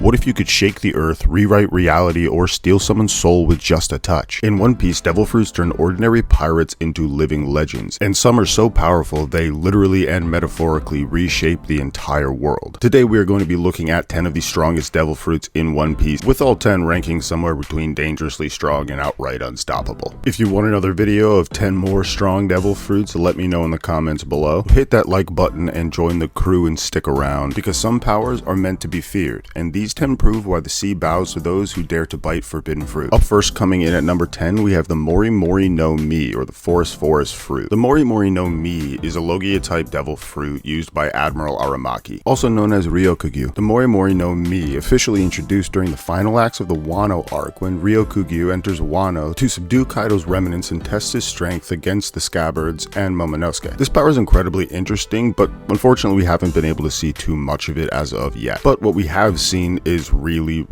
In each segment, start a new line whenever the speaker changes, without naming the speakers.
What if you could shake the earth, rewrite reality, or steal someone's soul with just a touch? In One Piece, devil fruits turn ordinary pirates into living legends, and some are so powerful they literally and metaphorically reshape the entire world. Today we are going to be looking at 10 of the strongest devil fruits in One Piece, with all 10 ranking somewhere between dangerously strong and outright unstoppable. If you want another video of 10 more strong devil fruits, let me know in the comments below. Hit that like button and join the crew and stick around, because some powers are meant to be feared, and these 10 prove why the sea bows to those who dare to bite forbidden fruit. Up first, coming in at number 10, we have the Mori Mori no Mi, or the Forest fruit. The Mori Mori no Mi is a Logia-type devil fruit used by Admiral Aramaki, also known as Ryokugyu. The Mori Mori no Mi, officially introduced during the final acts of the Wano arc, when Ryokugyu enters Wano to subdue Kaido's remnants and test his strength against the Scabbards and Momonosuke. This power is incredibly interesting, but unfortunately we haven't been able to see too much of it as of yet. But what we have seen is really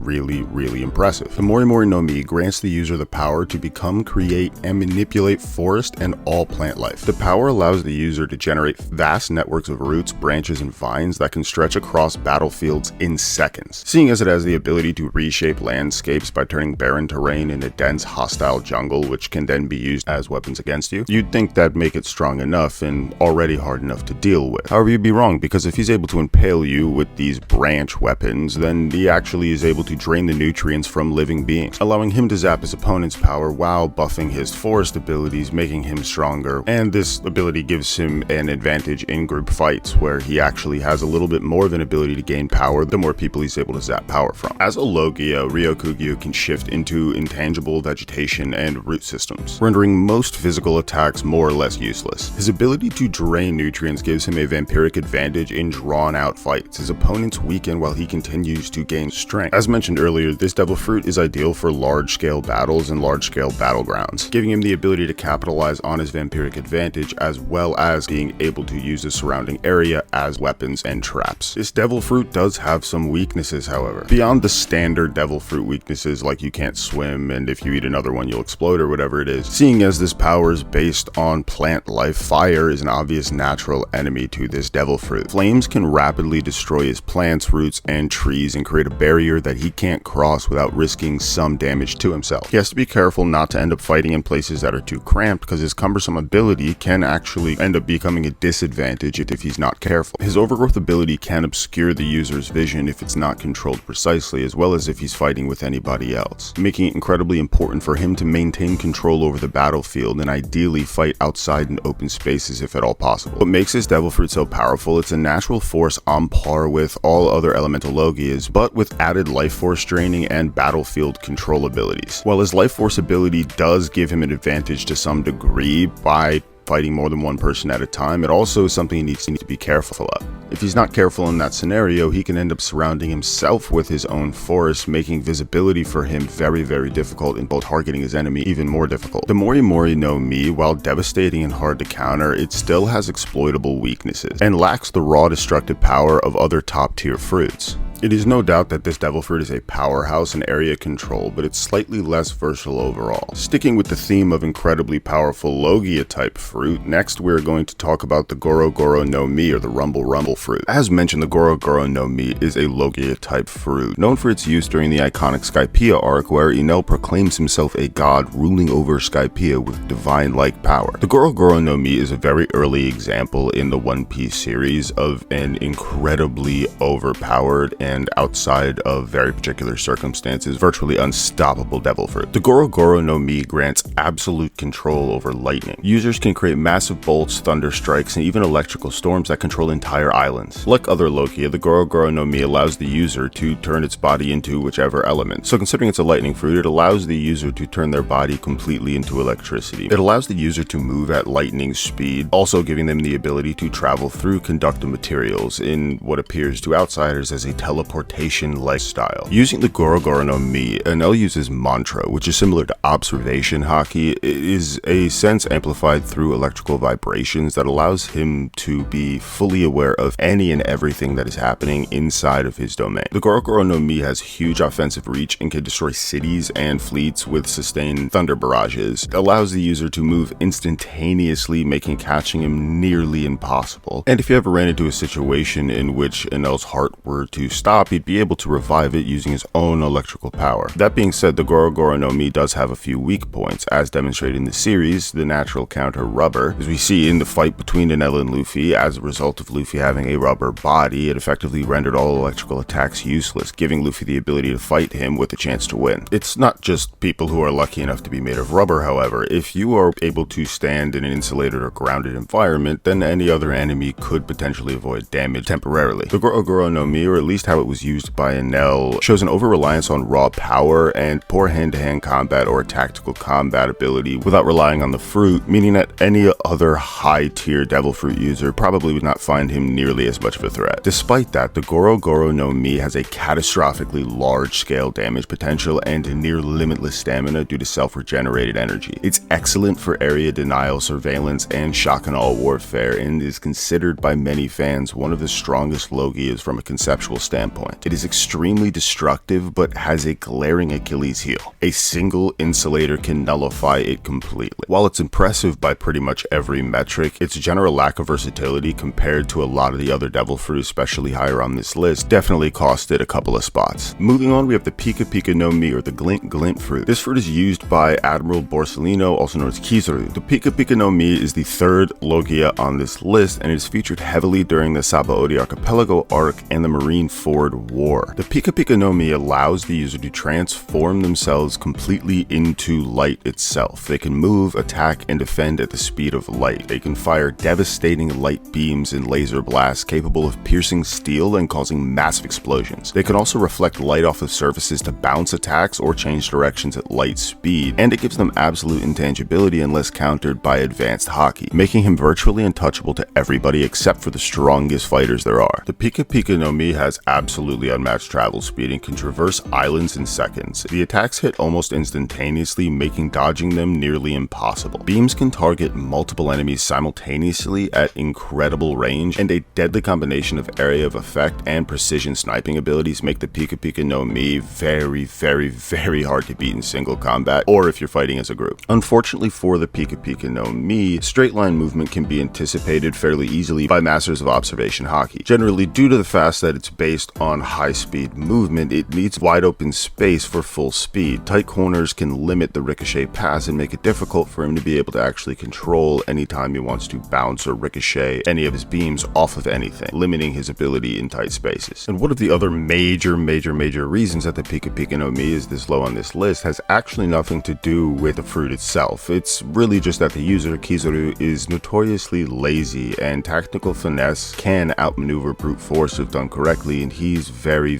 impressive. The Mori Mori no Mi grants the user the power to become, create, and manipulate forest and all plant life. The power allows the user to generate vast networks of roots, branches, and vines that can stretch across battlefields in seconds. Seeing as it has the ability to reshape landscapes by turning barren terrain into dense, hostile jungle, which can then be used as weapons against you, you'd think that'd make it strong enough and already hard enough to deal with. However, you'd be wrong, because if he's able to impale you with these branch weapons, then he actually is able to drain the nutrients from living beings, allowing him to zap his opponent's power while buffing his forest abilities, making him stronger. And this ability gives him an advantage in group fights, where he actually has a little bit more of an ability to gain power the more people he's able to zap power from. As a Logia, Ryokugyu can shift into intangible vegetation and root systems, rendering most physical attacks more or less useless. His ability to drain nutrients gives him a vampiric advantage in drawn-out fights. His opponents weaken while he continues to gain strength. As mentioned earlier, this devil fruit is ideal for large-scale battles and large-scale battlegrounds, giving him the ability to capitalize on his vampiric advantage, as well as being able to use the surrounding area as weapons and traps. This devil fruit does have some weaknesses, however. Beyond the standard devil fruit weaknesses like you can't swim, and if you eat another one you'll explode, or whatever it is, seeing as this power is based on plant life, fire is an obvious natural enemy to this devil fruit. Flames can rapidly destroy his plants, roots, and trees and create a barrier that he can't cross without risking some damage to himself. He has to be careful not to end up fighting in places that are too cramped, because his cumbersome ability can actually end up becoming a disadvantage if he's not careful. His overgrowth ability can obscure the user's vision if it's not controlled precisely, as well as if he's fighting with anybody else, making it incredibly important for him to maintain control over the battlefield and ideally fight outside in open spaces if at all possible. What makes this devil fruit so powerful, it's a natural force on par with all other elemental Logias, but with added life force draining and battlefield control abilities. While his life force ability does give him an advantage to some degree by fighting more than one person at a time, it also is something he needs to be careful of. If he's not careful in that scenario, he can end up surrounding himself with his own forest, making visibility for him very difficult, and both targeting his enemy even more difficult. The Mori Mori no Mi, while devastating and hard to counter, it still has exploitable weaknesses and lacks the raw destructive power of other top tier fruits. It is no doubt that this devil fruit is a powerhouse in area control, but it's slightly less versatile overall. Sticking with the theme of incredibly powerful Logia type fruit, next we're going to talk about the Goro Goro no Mi, or the Rumble fruit. As mentioned, the Goro Goro no Mi is a Logia type fruit, known for its use during the iconic Skypiea arc, where Enel proclaims himself a god ruling over Skypiea with divine-like power. The Goro Goro no Mi is a very early example in the One Piece series of an incredibly overpowered and outside of very particular circumstances, virtually unstoppable devil fruit. The Goro Goro no Mi grants absolute control over lightning. Users can create massive bolts, thunder strikes, and even electrical storms that control entire islands. Like other Logia, the Goro Goro no Mi allows the user to turn its body into whichever element. So considering it's a lightning fruit, it allows the user to turn their body completely into electricity. It allows the user to move at lightning speed, also giving them the ability to travel through conductive materials in what appears to outsiders as a teleportation-like style. Using the Goro Goro no Mi, Enel uses mantra, which is similar to observation haki. It is a sense amplified through electrical vibrations that allows him to be fully aware of any and everything that is happening inside of his domain. The Goro Goro no Mi has huge offensive reach and can destroy cities and fleets with sustained thunder barrages. It allows the user to move instantaneously, making catching him nearly impossible. And if you ever ran into a situation in which Enel's heart were to stop stop, he'd be able to revive it using his own electrical power. That being said, the Goro Goro no Mi does have a few weak points, as demonstrated in the series, the natural counter rubber. As we see in the fight between Enel and Luffy, as a result of Luffy having a rubber body, it effectively rendered all electrical attacks useless, giving Luffy the ability to fight him with a chance to win. It's not just people who are lucky enough to be made of rubber, however. If you are able to stand in an insulated or grounded environment, then any other enemy could potentially avoid damage temporarily. The Goro Goro no Mi, or at least how it was used by Enel, shows an over-reliance on raw power and poor hand-to-hand combat or tactical combat ability without relying on the fruit, meaning that any other high-tier Devil Fruit user probably would not find him nearly as much of a threat. Despite that, the Goro Goro no Mi has a catastrophically large-scale damage potential and near limitless stamina due to self-regenerated energy. It's excellent for area denial, surveillance, and shock and awe warfare, and is considered by many fans one of the strongest Logias from a conceptual standpoint. It is extremely destructive, but has a glaring Achilles heel. A single insulator can nullify it completely. While it's impressive by pretty much every metric, its general lack of versatility compared to a lot of the other Devil Fruit, especially higher on this list, definitely cost it a couple of spots. Moving on, we have the Pika Pika no Mi, or the Glint Glint fruit. This fruit is used by Admiral Borsellino, also known as Kizaru. The Pika Pika no Mi is the third Logia on this list, and it is featured heavily during the Sabaody Archipelago arc and the Marineford War. The Pika Pika no Mi allows the user to transform themselves completely into light itself. They can move, attack, and defend at the speed of light. They can fire devastating light beams and laser blasts capable of piercing steel and causing massive explosions. They can also reflect light off of surfaces to bounce attacks or change directions at light speed, and it gives them absolute intangibility unless countered by advanced Haki, making him virtually untouchable to everybody except for the strongest fighters there are. The Pika Pika no Mi has absolutely unmatched travel speed and can traverse islands in seconds. The attacks hit almost instantaneously, making dodging them nearly impossible. Beams can target multiple enemies simultaneously at incredible range, and a deadly combination of area of effect and precision sniping abilities make the Pika Pika no Mi very hard to beat in single combat, or if you're fighting as a group. Unfortunately for the Pika Pika no Mi, straight line movement can be anticipated fairly easily by masters of observation Haki. Generally, due to the fact that it's based on high speed movement, it needs wide open space for full speed. Tight corners can limit the ricochet pass and make it difficult for him to be able to actually control any time he wants to bounce or ricochet any of his beams off of anything, limiting his ability in tight spaces. And one of the other major reasons that the Pika Pika no Mi is this low on this list has actually nothing to do with the fruit itself. It's really just that the user, Kizaru, is notoriously lazy, and tactical finesse can outmaneuver brute force if done correctly, and he's very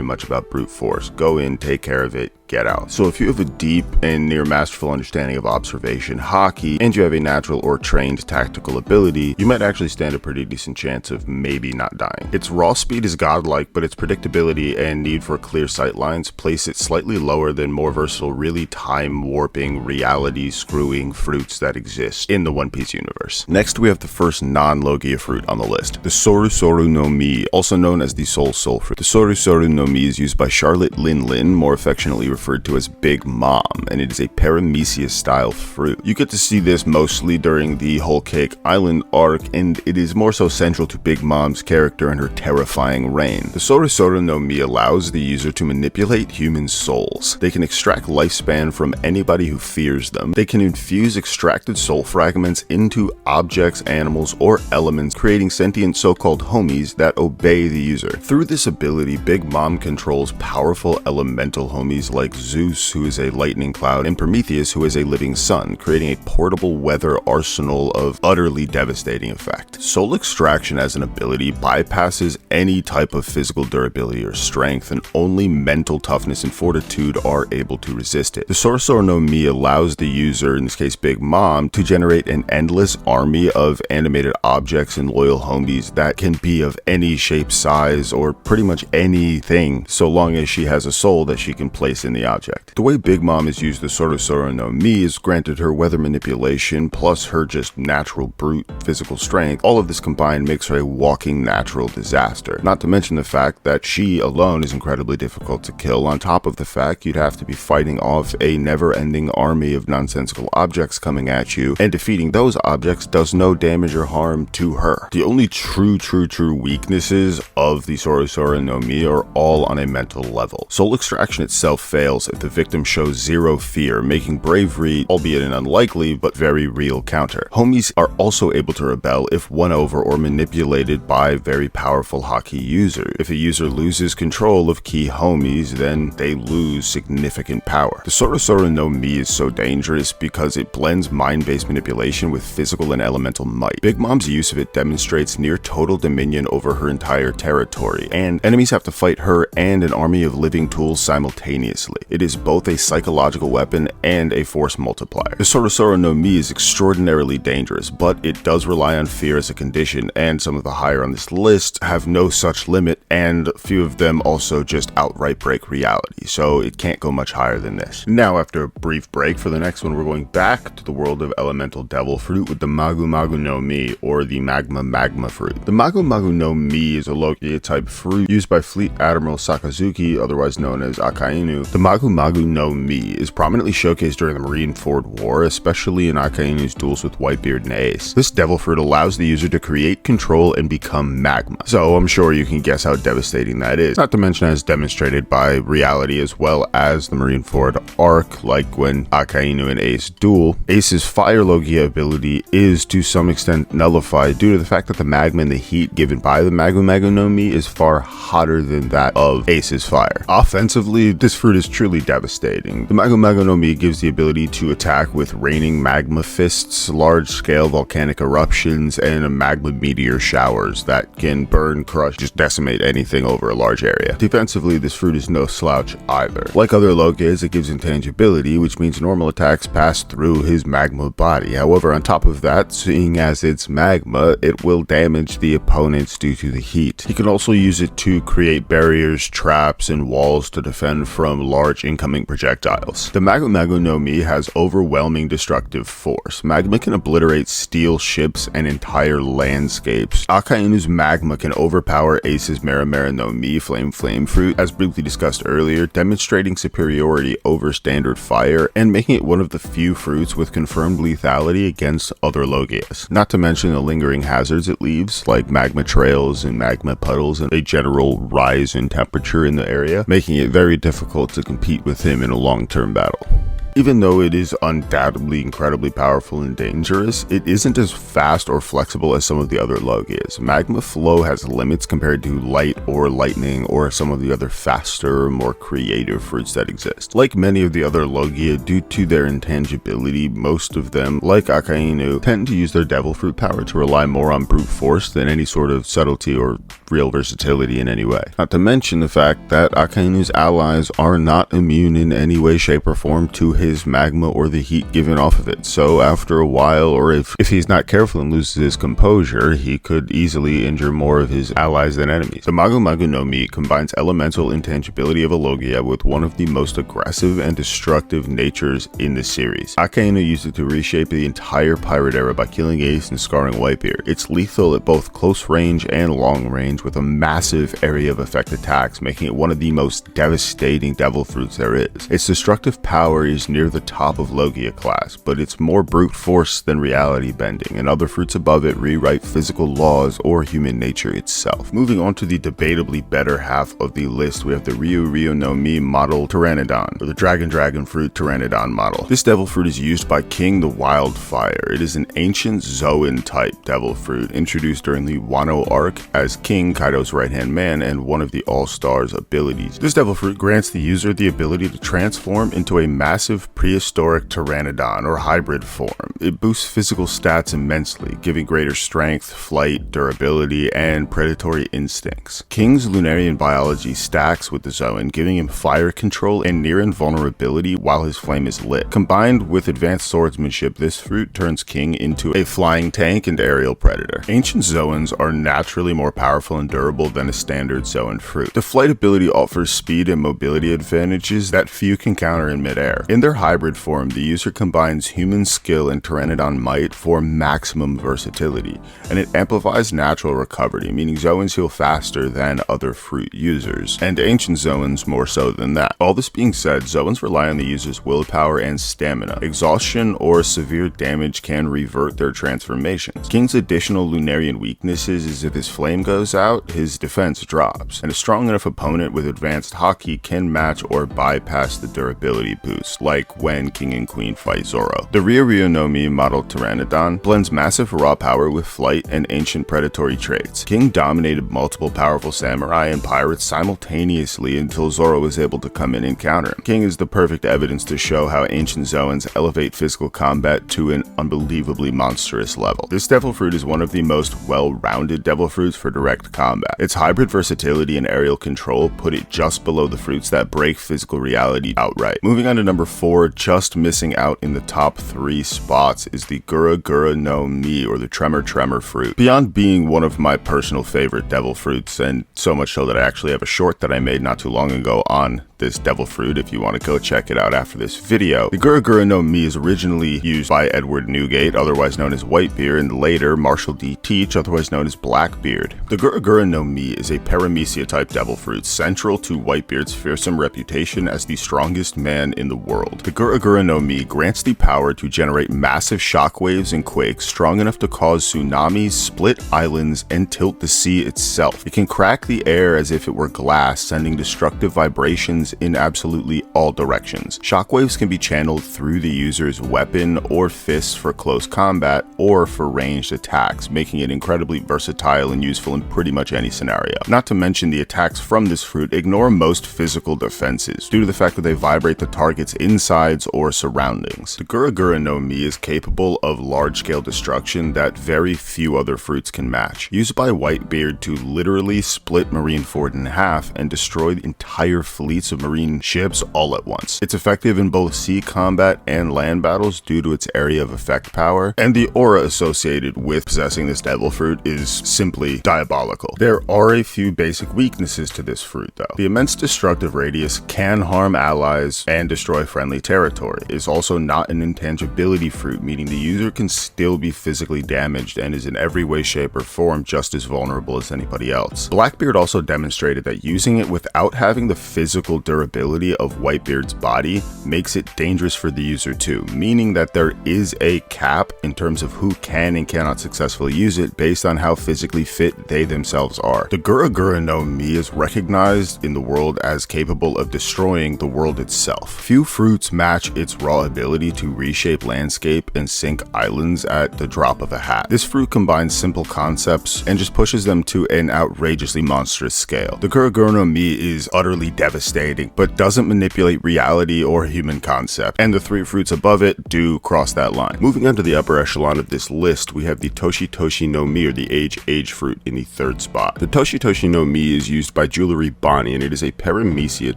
much about brute force. Go in, take care of it, get out. So if you have a deep and near masterful understanding of observation Haki, and you have a natural or trained tactical ability, you might actually stand a pretty decent chance of maybe not dying. Its raw speed is godlike, but its predictability and need for clear sight lines place it slightly lower than more versatile, really time warping, reality screwing fruits that exist in the One Piece universe. Next, we have the first non-Logia fruit on the list, the Soru Soru no Mi, also known as the Soul Soul fruit. The Soru Soru no Mi is used by Charlotte Lin Lin, more affectionately referred to as Big Mom, and it is a Paramecia style fruit. You get to see this mostly during the Whole Cake Island arc, and it is more so central to Big Mom's character and her terrifying reign. The Soru Soru no Mi allows the user to manipulate human souls. They can extract lifespan from anybody who fears them. They can infuse extracted soul fragments into objects, animals, or elements, creating sentient so-called homies that obey the user. Through this ability, Big Mom controls powerful elemental homies like Zeus, who is a lightning cloud, and Prometheus, who is a living sun, creating a portable weather arsenal of utterly devastating effect. Soul extraction as an ability bypasses any type of physical durability or strength, and only mental toughness and fortitude are able to resist it. The Soru Soru no Mi allows the user, in this case Big Mom, to generate an endless army of animated objects and loyal homies that can be of any shape, size, or pretty much anything, so long as she has a soul that she can place in the object. The way Big Mom has used the Soru Soru no Mi is granted her weather manipulation plus her just natural brute physical strength. All of this combined makes her a walking natural disaster. Not to mention the fact that she alone is incredibly difficult to kill. On top of the fact you'd have to be fighting off a never-ending army of nonsensical objects coming at you, and defeating those objects does no damage or harm to her. The only true weaknesses of the Soru Sorosoro no Mi are all on a mental level. Soul extraction itself fails if the victim shows zero fear, making bravery, albeit an unlikely but very real counter. Homies are also able to rebel if won over or manipulated by a very powerful haki user. If a user loses control of key homies, then they lose significant power. The Sorosoro no Mi is so dangerous because it blends mind-based manipulation with physical and elemental might. Big Mom's use of it demonstrates near total dominion over her entire territory, and enemies have to fight her and an army of living tools simultaneously. It is both a psychological weapon and a force multiplier. The Sorosoro no Mi is extraordinarily dangerous, but it does rely on fear as a condition, and some of the higher on this list have no such limit, and a few of them also just outright break reality, so it can't go much higher than this. Now, after a brief break, for the next one we're going back to the world of elemental devil fruit with the Magu Magu no Mi, or the Magma fruit. The Magu Magu no Mi is a Logia type fruit used by Fleet Admiral Sakazuki, otherwise known as Akainu. The Magu Magu no Mi is prominently showcased during the Marineford War, especially in Akainu's duels with Whitebeard and Ace. This devil fruit allows the user to create, control, and become magma, so I'm sure you can guess how devastating that is, not to mention as demonstrated by reality as well as the Marineford arc, like when Akainu and Ace duel. Ace's fire Logia ability is to some extent nullified due to the fact that the magma and the heat given by the Magu Magu no Mi is far hotter than that of Ace's fire. Offensively, this fruit is truly devastating. The Magu Magu no Mi gives the ability to attack with raining magma fists, large-scale volcanic eruptions, and magma meteor showers that can burn, crush, just decimate anything over a large area. Defensively, this fruit is no slouch either. Like other Logias, it gives intangibility, which means normal attacks pass through his magma body. However, on top of that, seeing as it's magma, it will damage the opponents due to the heat. He can also use it to create barriers, traps, and walls to defend from large incoming projectiles. The Magu Magu no Mi has overwhelming destructive force. Magma can obliterate steel ships and entire landscapes. Akainu's magma can overpower Ace's Marimara no Mi Flame fruit, as briefly discussed earlier, demonstrating superiority over standard fire and making it one of the few fruits with confirmed lethality against other Logias. Not to mention the lingering hazards it leaves, like magma trails and magma puddles and a general rise in temperature in the area, making it very difficult to compete with him in a long-term battle. Even though it is undoubtedly incredibly powerful and dangerous, it isn't as fast or flexible as some of the other Logias. Magma flow has limits compared to light or lightning or some of the other faster, more creative fruits that exist. Like many of the other Logia, due to their intangibility, most of them, like Akainu, tend to use their devil fruit power to rely more on brute force than any sort of subtlety or real versatility in any way. Not to mention the fact that Akainu's allies are not immune in any way, shape, or form to his magma or the heat given off of it, so after a while, or if he's not careful and loses his composure, he could easily injure more of his allies than enemies. The Magu Magu no Mi combines elemental intangibility of a Logia with one of the most aggressive and destructive natures in the series. Akainu used it to reshape the entire pirate era by killing Ace and scarring Whitebeard. It's lethal at both close range and long range with a massive area of effect attacks, making it one of the most devastating devil fruits there is. Its destructive power is near the top of Logia class, but it's more brute force than reality bending, and other fruits above it rewrite physical laws or human nature itself. Moving on to the debatably better half of the list, we have the Ryu no Mi model Pteranodon, or the Dragon fruit Pteranodon model. This devil fruit is used by King the Wildfire. It is an ancient Zoan type devil fruit introduced during the Wano arc as King, Kaido's right-hand man, and one of the All-Stars abilities. This devil fruit grants the user the ability to transform into a massive prehistoric pteranodon or hybrid form. It boosts physical stats immensely, giving greater strength, flight, durability, and predatory instincts. King's Lunarian biology stacks with the Zoan, giving him fire control and near invulnerability while his flame is lit. Combined with advanced swordsmanship, this fruit turns King into a flying tank and aerial predator. Ancient Zoans are naturally more powerful and durable than a standard Zoan fruit. The flight ability offers speed and mobility advantages that few can counter in midair. In their their hybrid form, the user combines human skill and Pteranodon might for maximum versatility, and it amplifies natural recovery, meaning Zoans heal faster than other fruit users, and ancient Zoans more so than that. All this being said, Zoans rely on the user's willpower and stamina. Exhaustion or severe damage can revert their transformations. King's additional Lunarian weaknesses is if his flame goes out, his defense drops, and a strong enough opponent with advanced Haki can match or bypass the durability boost, like when King and Queen fight Zoro. The Ryuryu no Mi model Pteranodon blends massive raw power with flight and ancient predatory traits. King dominated multiple powerful samurai and pirates simultaneously until Zoro was able to come in and counter him. King is the perfect evidence to show how ancient Zoans elevate physical combat to an unbelievably monstrous level. This devil fruit is one of the most well-rounded devil fruits for direct combat. Its hybrid versatility and aerial control put it just below the fruits that break physical reality outright. Moving on to number 4, just missing out in the top 3 spots is the Gura Gura no Mi, or the Tremor Tremor fruit. Beyond being one of my personal favorite devil fruits, and so much so that I actually have a short that I made not too long ago on this devil fruit if you want to go check it out after this video. The Gura Gura no Mi is originally used by Edward Newgate, otherwise known as Whitebeard, and later Marshall D. Teach, otherwise known as Blackbeard. The Gura Gura no Mi is a Paramecia type devil fruit, central to Whitebeard's fearsome reputation as the strongest man in the world. The Gura Gura no Mi grants the power to generate massive shockwaves and quakes strong enough to cause tsunamis, split islands, and tilt the sea itself. It can crack the air as if it were glass, sending destructive vibrations in absolutely all directions. Shockwaves can be channeled through the user's weapon or fists for close combat or for ranged attacks, making it incredibly versatile and useful in pretty much any scenario. Not to mention the attacks from this fruit ignore most physical defenses, due to the fact that they vibrate the target's insides or surroundings. The Gura Gura no Mi is capable of large-scale destruction that very few other fruits can match, used by Whitebeard to literally split Marineford in half and destroy entire fleets of marine ships all at once. It's effective in both sea combat and land battles due to its area of effect power, and the aura associated with possessing this devil fruit is simply diabolical. There are a few basic weaknesses to this fruit though. The immense destructive radius can harm allies and destroy friendly territory. It is also not an intangibility fruit, meaning the user can still be physically damaged and is in every way, shape, or form just as vulnerable as anybody else. Blackbeard also demonstrated that using it without having the physical durability of Whitebeard's body makes it dangerous for the user too, meaning that there is a cap in terms of who can and cannot successfully use it based on how physically fit they themselves are. The Gura Gura no Mi is recognized in the world as capable of destroying the world itself. Few fruits match its raw ability to reshape landscape and sink islands at the drop of a hat. This fruit combines simple concepts and just pushes them to an outrageously monstrous scale. The Gura Gura no Mi is utterly devastating, but doesn't manipulate reality or human concept, and the 3 fruits above it do cross that line. Moving on to the upper echelon of this list, we have the Toshi Toshi no Mi, or the Age fruit, in the 3rd spot. The Toshi Toshi no Mi is used by Jewelry Bonnie, and it is a Paramecia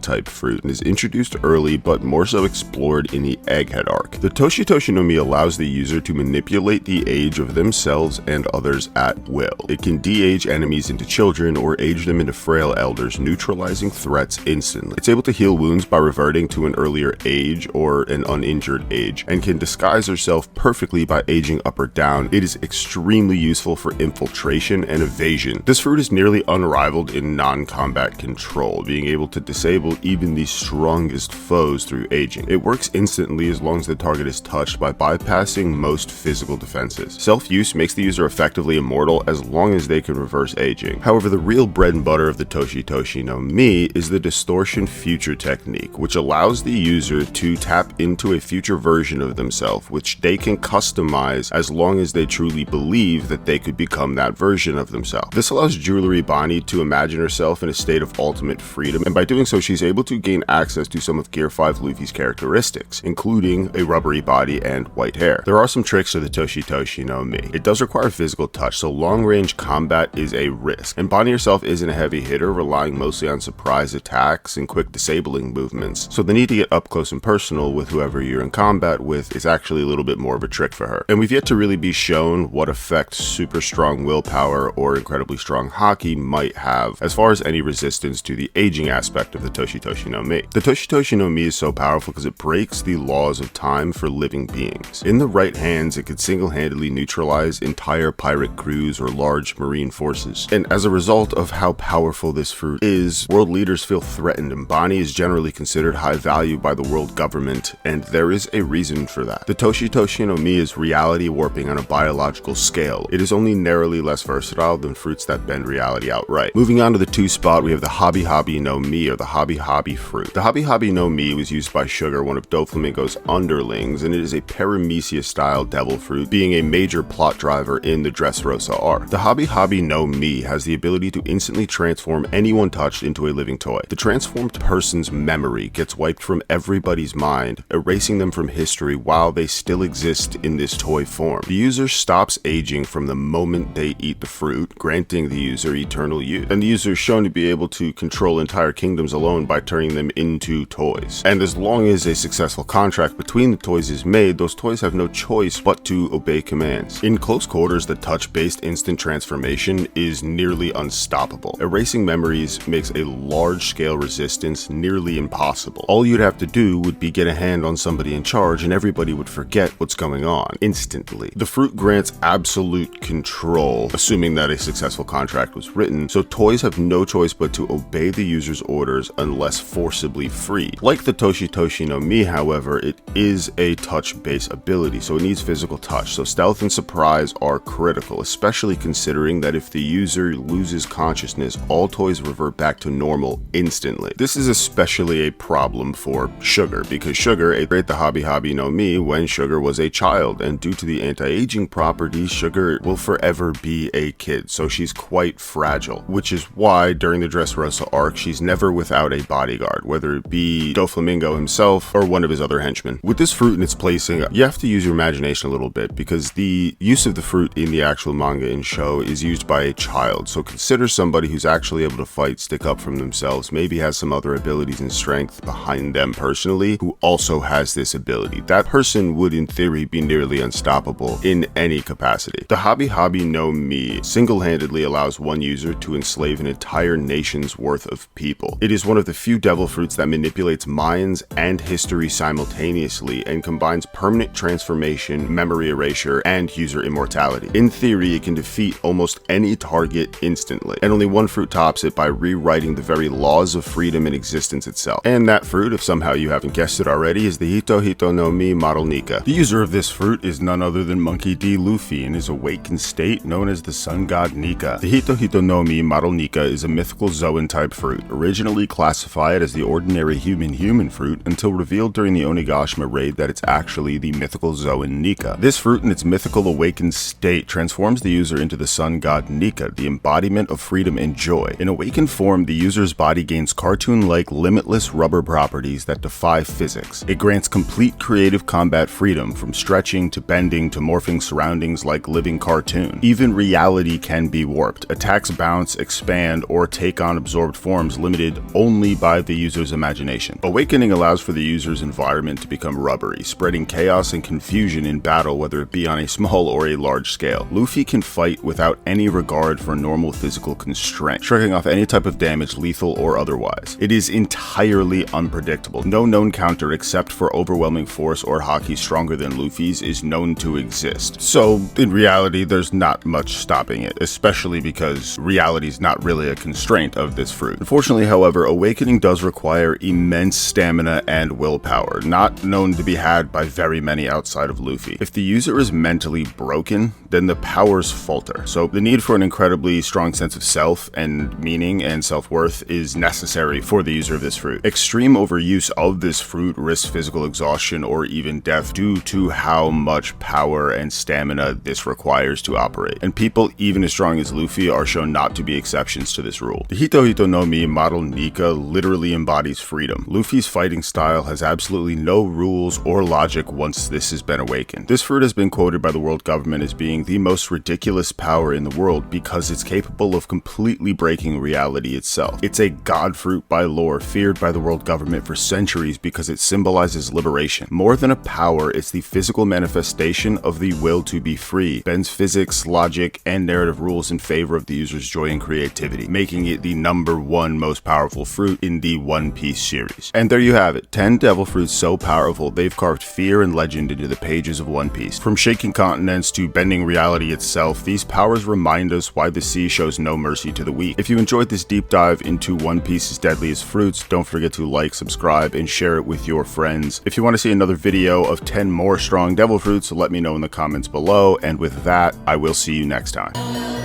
type fruit and is introduced early but more so explored in the Egghead arc. The Toshi Toshi no Mi allows the user to manipulate the age of themselves and others at will. It can de-age enemies into children or age them into frail elders, neutralizing threats instantly. It's able to heal wounds by reverting to an earlier age or an uninjured age, and can disguise herself perfectly by aging up or down. It is extremely useful for infiltration and evasion. This fruit is nearly unrivaled in non-combat control, being able to disable even the strongest foes through aging. It works instantly as long as the target is touched by bypassing most physical defenses. Self-use makes the user effectively immortal as long as they can reverse aging. However, the real bread and butter of the Toshi Toshi no Mi is the distortion future technique, which allows the user to tap into a future version of themselves, which they can customize as long as they truly believe that they could become that version of themselves. This allows Jewelry Bonnie to imagine herself in a state of ultimate freedom, and by doing so she's able to gain access to some of Gear 5 Luffy's characteristics, including a rubbery body and white hair. There are some tricks to the Toshi Toshi no Mi. It does require physical touch, so long-range combat is a risk, and Bonnie herself isn't a heavy hitter, relying mostly on surprise attacks and quick quick disabling movements, so the need to get up close and personal with whoever you're in combat with is actually a little bit more of a trick for her. And we've yet to really be shown what effect super strong willpower or incredibly strong haki might have as far as any resistance to the aging aspect of the Toshi no Mi. The Toshi no Mi is so powerful because it breaks the laws of time for living beings. In the right hands, it could single-handedly neutralize entire pirate crews or large marine forces. And as a result of how powerful this fruit is, world leaders feel threatened, and Bonnie is generally considered high value by the world government, and there is a reason for that. The Toshi no Mi is reality warping on a biological scale. It is only narrowly less versatile than fruits that bend reality outright. Moving on to the 2 spot, we have the Habi no Mi, or the Habi fruit. The Habi no Mi was used by Sugar, one of Doflamingo's underlings, and it is a Paramecia-style devil fruit, being a major plot driver in the Dressrosa arc. The Habi no Mi has the ability to instantly transform anyone touched into a living toy. The transformed person's memory gets wiped from everybody's mind, erasing them from history while they still exist in this toy form. The user stops aging from the moment they eat the fruit, granting the user eternal youth. And the user is shown to be able to control entire kingdoms alone by turning them into toys. And as long as a successful contract between the toys is made, those toys have no choice but to obey commands. In close quarters, the touch-based instant transformation is nearly unstoppable. Erasing memories makes a large-scale resistance nearly impossible. All you'd have to do would be get a hand on somebody in charge and everybody would forget what's going on instantly. The fruit grants absolute control, assuming that a successful contract was written, so toys have no choice but to obey the user's orders unless forcibly freed. Like the Toshi no Mi, however, it is a touch-based ability, so it needs physical touch, so stealth and surprise are critical, especially considering that if the user loses consciousness, all toys revert back to normal instantly. This is especially a problem for Sugar, because Sugar ate the Habi no Mi when Sugar was a child, and due to the anti-aging properties, Sugar will forever be a kid, so she's quite fragile, which is why during the Dressrosa arc, she's never without a bodyguard, whether it be Doflamingo himself or one of his other henchmen. With this fruit and its placing, you have to use your imagination a little bit, because the use of the fruit in the actual manga and show is used by a child, so consider somebody who's actually able to fight, stick up from themselves, maybe has some other abilities and strength behind them personally, who also has this ability. That person would in theory be nearly unstoppable in any capacity. The Habi no Mi single-handedly allows one user to enslave an entire nation's worth of people. It is one of the few devil fruits that manipulates minds and history simultaneously and combines permanent transformation, memory erasure, and user immortality. In theory, it can defeat almost any target instantly, and only one fruit tops it by rewriting the very laws of freedom and existence itself. And that fruit, if somehow you haven't guessed it already, is the Hito no Mi model Nika. The user of this fruit is none other than Monkey D. Luffy in his awakened state known as the sun god Nika. The Hito no Mi model Nika is a mythical Zoan type fruit, originally classified as the ordinary human fruit until revealed during the Onigashima raid that it's actually the mythical Zoan Nika. This fruit in its mythical awakened state transforms the user into the sun god Nika, the embodiment of freedom and joy. In awakened form, the user's body gains cartoon-like limitless rubber properties that defy physics. It grants complete creative combat freedom, from stretching to bending to morphing surroundings like living cartoon. Even reality can be warped. Attacks bounce, expand, or take on absorbed forms limited only by the user's imagination. Awakening allows for the user's environment to become rubbery, spreading chaos and confusion in battle, whether it be on a small or a large scale. Luffy can fight without any regard for normal physical constraint, striking off any type of damage, lethal or otherwise. It is entirely unpredictable. No known counter except for overwhelming force or haki stronger than Luffy's is known to exist. So in reality, there's not much stopping it, especially because reality is not really a constraint of this fruit. Unfortunately, however, awakening does require immense stamina and willpower, not known to be had by very many outside of Luffy. If the user is mentally broken, then the powers falter. So the need for an incredibly strong sense of self and meaning and self-worth is necessary for the user of this fruit. Extreme overuse of this fruit risks physical exhaustion or even death due to how much power and stamina this requires to operate. And people even as strong as Luffy are shown not to be exceptions to this rule. The Hito no Mi model Nika literally embodies freedom. Luffy's fighting style has absolutely no rules or logic once this has been awakened. This fruit has been quoted by the world government as being the most ridiculous power in the world because it's capable of completely breaking reality itself. It's a god fruit by lore, feared by the world government for centuries because it symbolizes liberation. More than a power, it's the physical manifestation of the will to be free, bends physics, logic, and narrative rules in favor of the user's joy and creativity, making it the #1 most powerful fruit in the One Piece series. And there you have it, 10 devil fruits so powerful they've carved fear and legend into the pages of One Piece. From shaking continents to bending reality itself, these powers remind us why the sea shows no mercy to the weak. If you enjoyed this deep dive into One Piece's deadliest fruits, don't forget to like, subscribe, and share it with your friends. If you want to see another video of 10 more strong devil fruits, let me know in the comments below, and with that, I will see you next time.